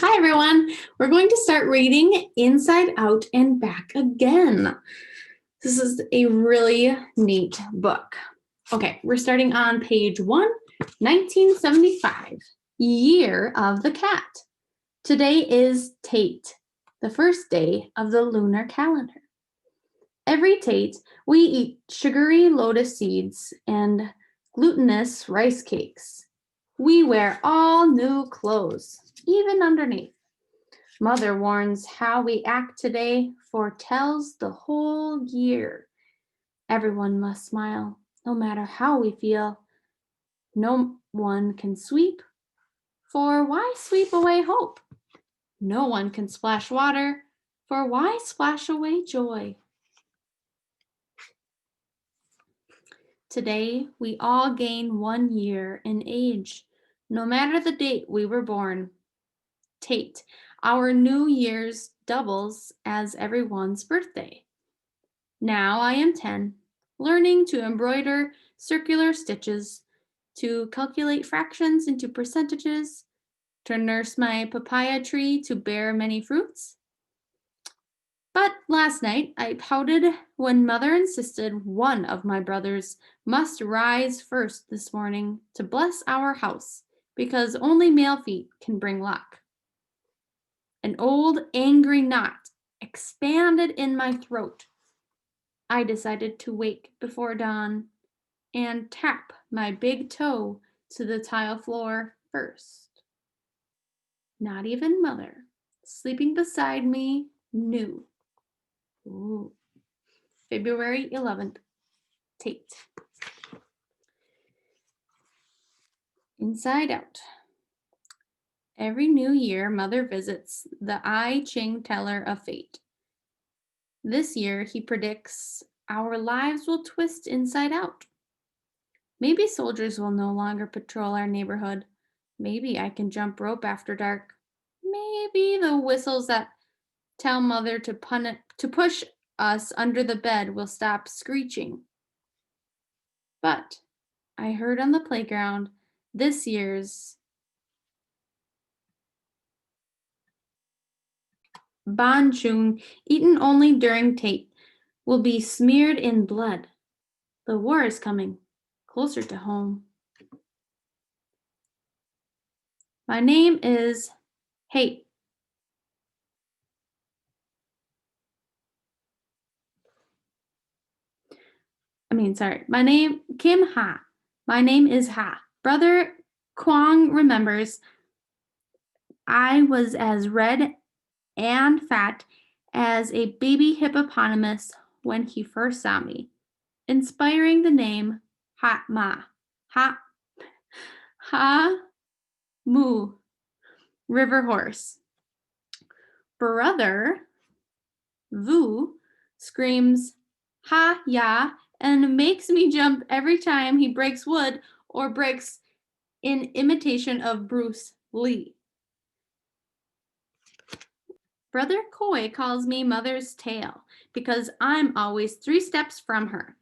Hi, everyone. We're going to start reading Inside Out and Back Again. This is a really neat book. Okay, we're starting on page 1975, Year of the Cat. Today is Tate, the first day of the lunar calendar. Every Tate, we eat sugary lotus seeds and glutinous rice cakes. We wear all new clothes, even underneath. Mother warns how we act today foretells the whole year. Everyone must smile, no matter how we feel. No one can sweep, for why sweep away hope? No one can splash water, for why splash away joy? Today, we all gain 1 year in age, no matter the date we were born. Tate, our New Year's doubles as everyone's birthday. Now I am 10, learning to embroider circular stitches, to calculate fractions into percentages, to nurse my papaya tree to bear many fruits. But last night I pouted when Mother insisted one of my brothers must rise first this morning to bless our house, because only male feet can bring luck. An old angry knot expanded in my throat. I decided to wake before dawn and tap my big toe to the tile floor first. Not even Mother, sleeping beside me, knew. Ooh. February 11th, Tate. Inside Out. Every new year, Mother visits the I Ching teller of fate. This year, he predicts our lives will twist inside out. Maybe soldiers will no longer patrol our neighborhood. Maybe I can jump rope after dark. Maybe the whistles that tell Mother to push us under the bed will stop screeching. But I heard on the playground this year's banchung, eaten only during Tate, will be smeared in blood. The war is coming, closer to home. My name is Hey. My name, Kim Ha. My name is Ha. Brother Kwong remembers I was as red and fat as a baby hippopotamus when he first saw me, inspiring the name Ha Ma. Ha Moo, river horse. Brother Vu screams Ha Ya and makes me jump every time he breaks wood or breaks in imitation of Bruce Lee. Brother Koi calls me Mother's tail because I'm always 3 steps from her.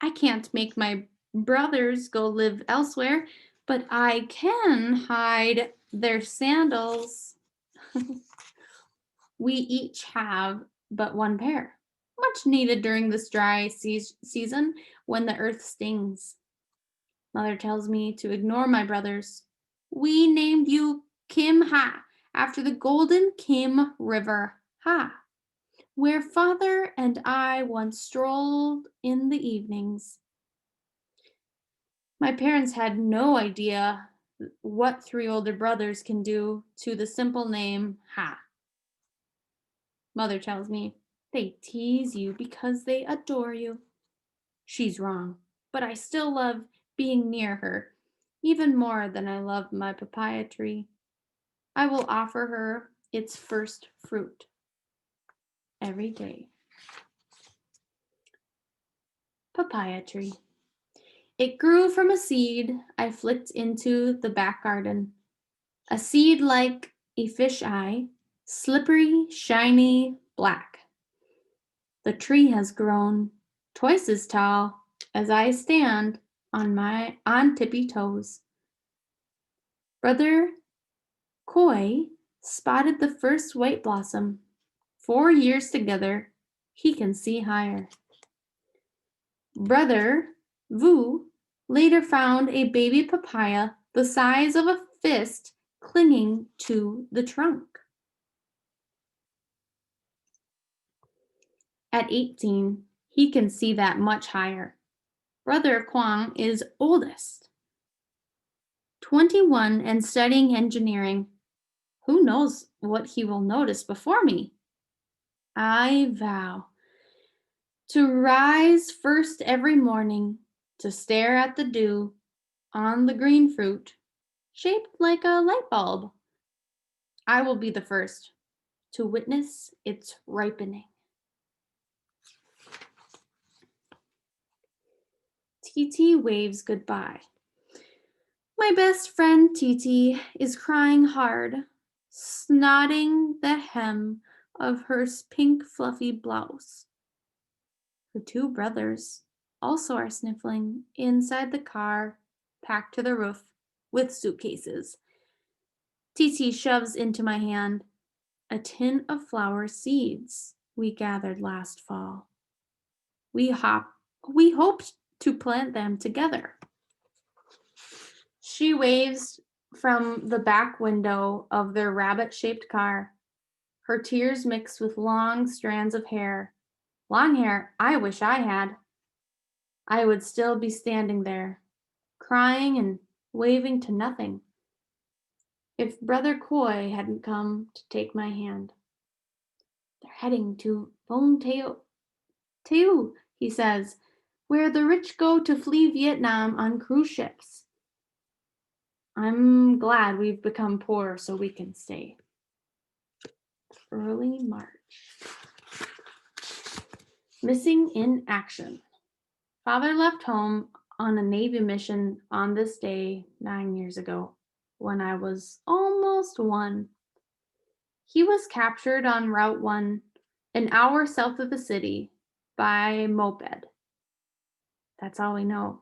I can't make my brothers go live elsewhere, but I can hide their sandals. We each have but one pair, much needed during this dry season when the earth stings. Mother tells me to ignore my brothers. We named you Kim Ha after the golden Kim River Ha, where father and I once strolled in the evenings. My parents had no idea what 3 older brothers can do to the simple name Ha. Mother tells me they tease you because they adore you. She's wrong, but I still love being near her, even more than I love my papaya tree. I will offer her its first fruit every day. Papaya tree. It grew from a seed I flicked into the back garden. A seed like a fish eye, slippery, shiny, black. The tree has grown twice as tall as I stand on tippy toes. Brother Koi spotted the first white blossom. 4 years together, he can see higher. Brother Vu later found a baby papaya the size of a fist clinging to the trunk. At 18, he can see that much higher. Brother Kwang is oldest, 21 and studying engineering. Who knows what he will notice before me? I vow to rise first every morning, to stare at the dew on the green fruit, shaped like a light bulb. I will be the first to witness its ripening. Titi waves goodbye. My best friend Titi is crying hard, snotting the hem of her pink fluffy blouse. Her two brothers also are sniffling inside the car, packed to the roof with suitcases. Titi shoves into my hand a tin of flower seeds we gathered last fall. We hoped to plant them together. She waves from the back window of their rabbit-shaped car. Her tears mix with long strands of hair. Long hair I wish I had. I would still be standing there, crying and waving to nothing, if Brother Koi hadn't come to take my hand. They're heading to Vung Teu, he says, where the rich go to flee Vietnam on cruise ships. I'm glad we've become poor so we can stay. Early March. Missing in action. Father left home on a Navy mission on this day 9 years ago, when I was almost 1. He was captured on Route 1, an hour south of the city, by moped. That's all we know.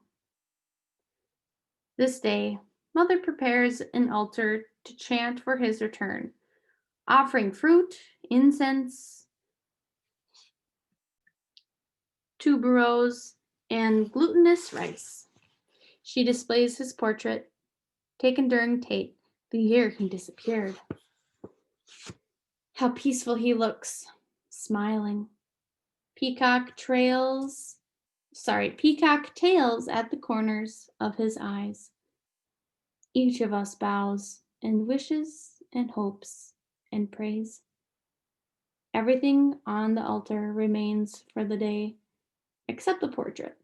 This day, Mother prepares an altar to chant for his return, offering fruit, incense, tuberose, and glutinous rice. She displays his portrait, taken during Tate, the year he disappeared. How peaceful he looks, smiling. Peacock tails at the corners of his eyes. Each of us bows and wishes and hopes and prays. Everything on the altar remains for the day, except the portrait.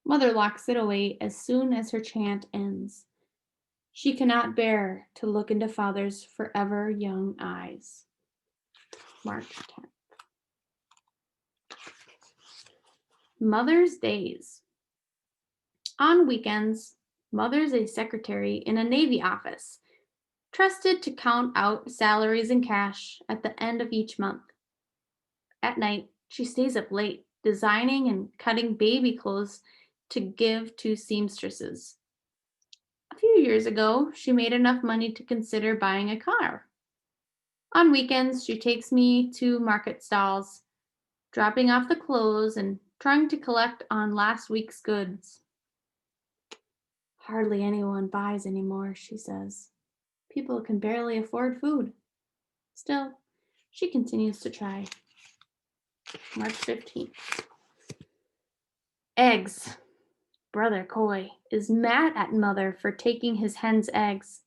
Mother locks it away as soon as her chant ends. She cannot bear to look into Father's forever young eyes. March 10th. Mother's Days. On weekends, Mother's a secretary in a Navy office, trusted to count out salaries and cash at the end of each month. At night, she stays up late, designing and cutting baby clothes to give to seamstresses. A few years ago, she made enough money to consider buying a car. On weekends, she takes me to market stalls, dropping off the clothes and trying to collect on last week's goods. Hardly anyone buys anymore, she says. People can barely afford food. Still, she continues to try. March 15th. Eggs. Brother Koi is mad at Mother for taking his hen's eggs.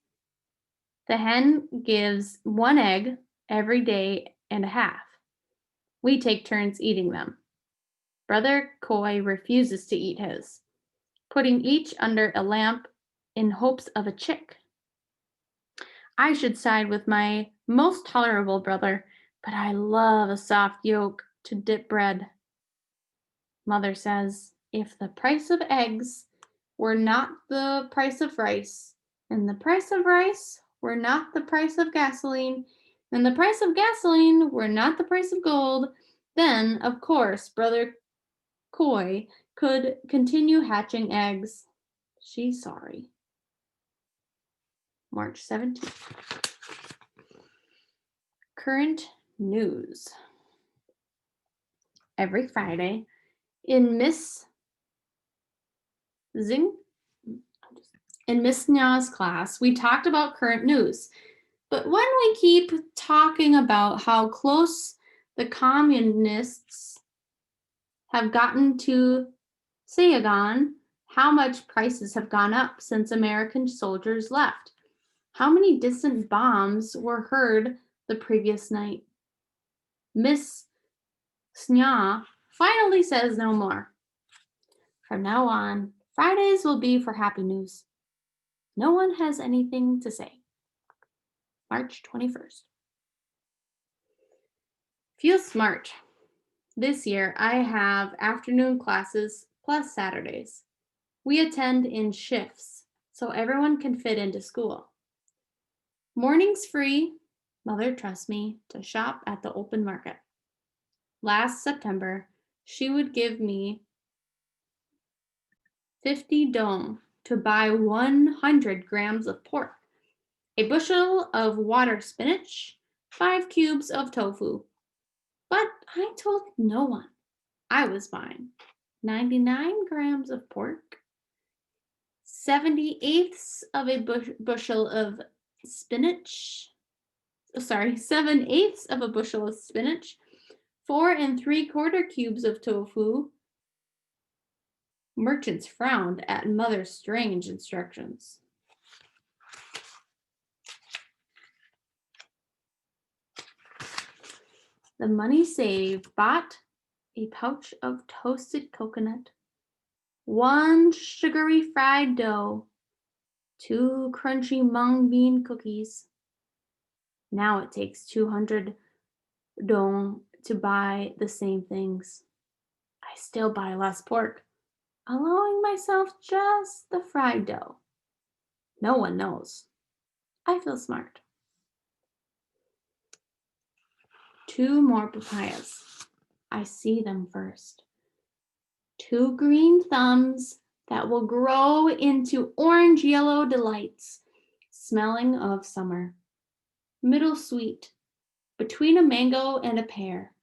The hen gives 1 egg every day and a half. We take turns eating them. Brother Koi refuses to eat his, putting each under a lamp in hopes of a chick. I should side with my most tolerable brother, but I love a soft yolk to dip bread. Mother says, if the price of eggs were not the price of rice, and the price of rice were not the price of gasoline, and the price of gasoline were not the price of gold, then, of course, Brother Koi could continue hatching eggs. She's sorry. March 17th. Current news. Every Friday in Zing in Miss Nya's class, we talked about current news. But when we keep talking about how close the communists have gotten to Saigon, how much prices have gone up since American soldiers left, how many distant bombs were heard the previous night. Miss Snya finally says no more. From now on, Fridays will be for happy news. No one has anything to say. March 21st. Feel smart. This year, I have afternoon classes plus Saturdays. We attend in shifts so everyone can fit into school. Mornings free. Mother trusts me to shop at the open market. Last September, she would give me 50 dong to buy 100 grams of pork, a bushel of water spinach, 5 cubes of tofu. But I told no one I was buying 99 grams of pork, 78ths of a bushel of spinach, 7/8 of a bushel of spinach, 4 3/4 cubes of tofu. Merchants frowned at Mother's strange instructions. The money saved bought a pouch of toasted coconut, 1 sugary fried dough, 2 crunchy mung bean cookies. Now it takes 200 dong to buy the same things. I still buy less pork, allowing myself just the fried dough. No one knows. I feel smart. 2 more papayas. I see them first. 2 green thumbs that will grow into orange yellow delights, smelling of summer. Middle sweet, between a mango and a pear.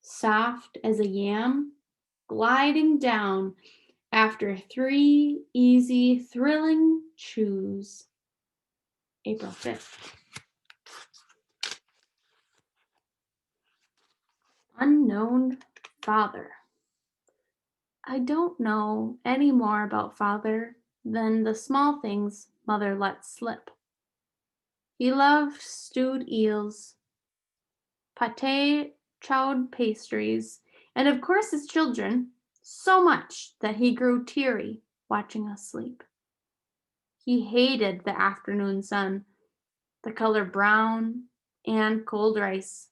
Soft as a yam, gliding down after 3 easy, thrilling chews. April 5th. Unknown father. I don't know any more about father than the small things mother lets slip. He loved stewed eels, pate chowed pastries, and of course his children, so much that he grew teary watching us sleep. He hated the afternoon sun, the color brown, and cold rice.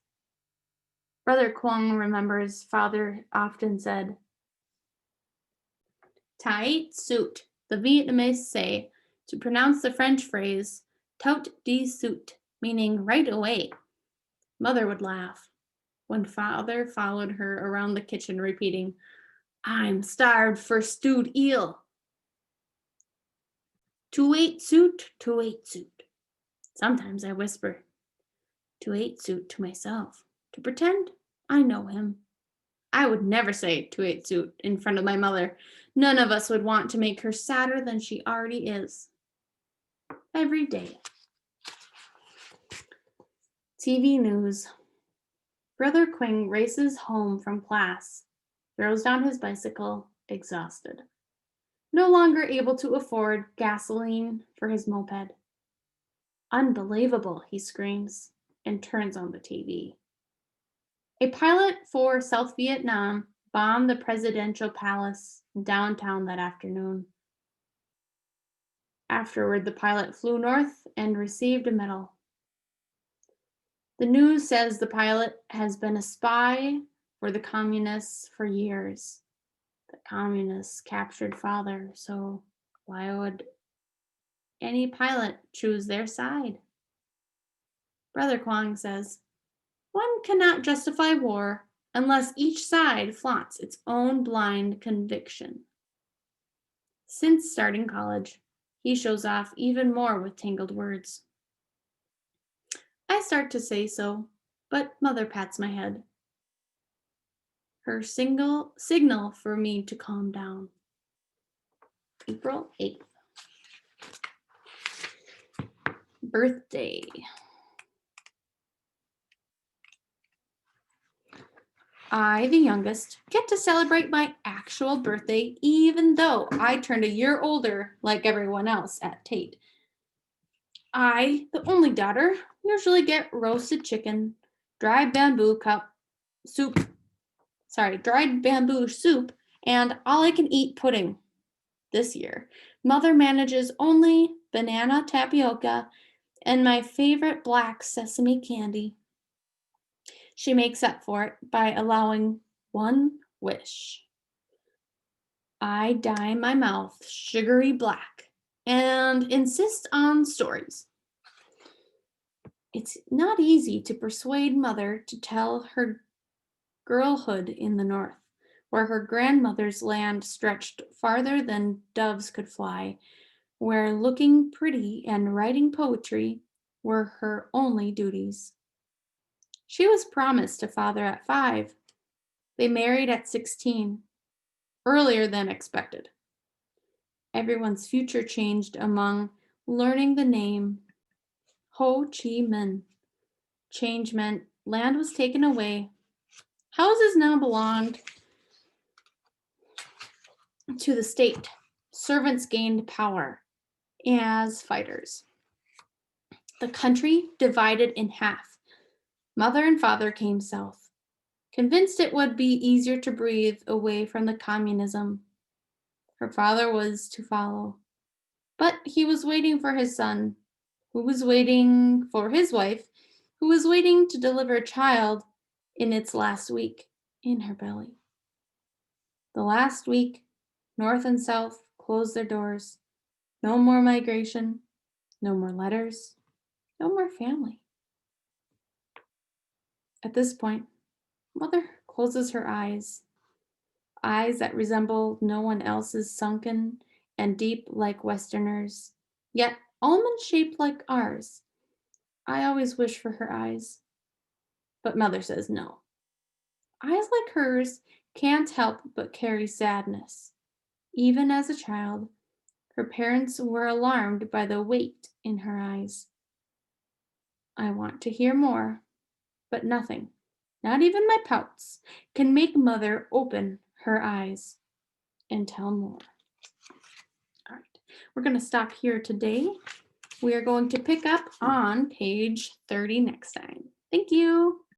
Brother Kwong remembers father often said, "Tight suit," the Vietnamese say to pronounce the French phrase tout de suite, meaning right away. Mother would laugh when father followed her around the kitchen repeating, "I'm starved for stewed eel." "To suit, to suit." Sometimes I whisper, "To suit" to myself, to pretend I know him. I would never say "to suit" in front of my mother. None of us would want to make her sadder than she already is. Every day. TV news. Brother Quing races home from class, throws down his bicycle, exhausted. No longer able to afford gasoline for his moped. "Unbelievable," he screams, and turns on the TV. A pilot for South Vietnam bombed the presidential palace downtown that afternoon. Afterward, the pilot flew north and received a medal. The news says the pilot has been a spy for the communists for years. The communists captured father, so why would any pilot choose their side? Brother Kwong says, one cannot justify war unless each side flaunts its own blind conviction. Since starting college, he shows off even more with tangled words. I start to say so, But mother pats my head, her single signal for me to calm down. April 8th. Birthday. I, the youngest, get to celebrate my actual birthday even though I turned a year older like everyone else at Tate. I, the only daughter, usually get roasted chicken, dried bamboo cup soup, dried bamboo soup, and all I can eat pudding. This year, mother manages only banana tapioca and my favorite black sesame candy. She makes up for it by allowing one wish. I dye my mouth sugary black and insist on stories. It's not easy to persuade mother to tell her girlhood in the north, where her grandmother's land stretched farther than doves could fly, where looking pretty and writing poetry were her only duties. She was promised a father at 5. They married at 16, earlier than expected. Everyone's future changed among learning the name Ho Chi Minh. Change meant land was taken away. Houses now belonged to the state. Servants gained power as fighters. The country divided in half. Mother and father came south, convinced it would be easier to breathe away from the communism. Her father was to follow. But he was waiting for his son, who was waiting for his wife, who was waiting to deliver a child in its last week in her belly. The last week, North and South closed their doors. No more migration, no more letters, no more family. At this point, Mother closes her eyes that resemble no one else's, sunken and deep like Westerners, yet almond shaped like ours. I always wish for her eyes, but Mother says no. Eyes like hers can't help but carry sadness. Even as a child, her parents were alarmed by the weight in her eyes. I want to hear more, but nothing, not even my pouts, can make Mother open her eyes and tell more. All right, we're going to stop here today. We are going to pick up on page 30 next time. Thank you.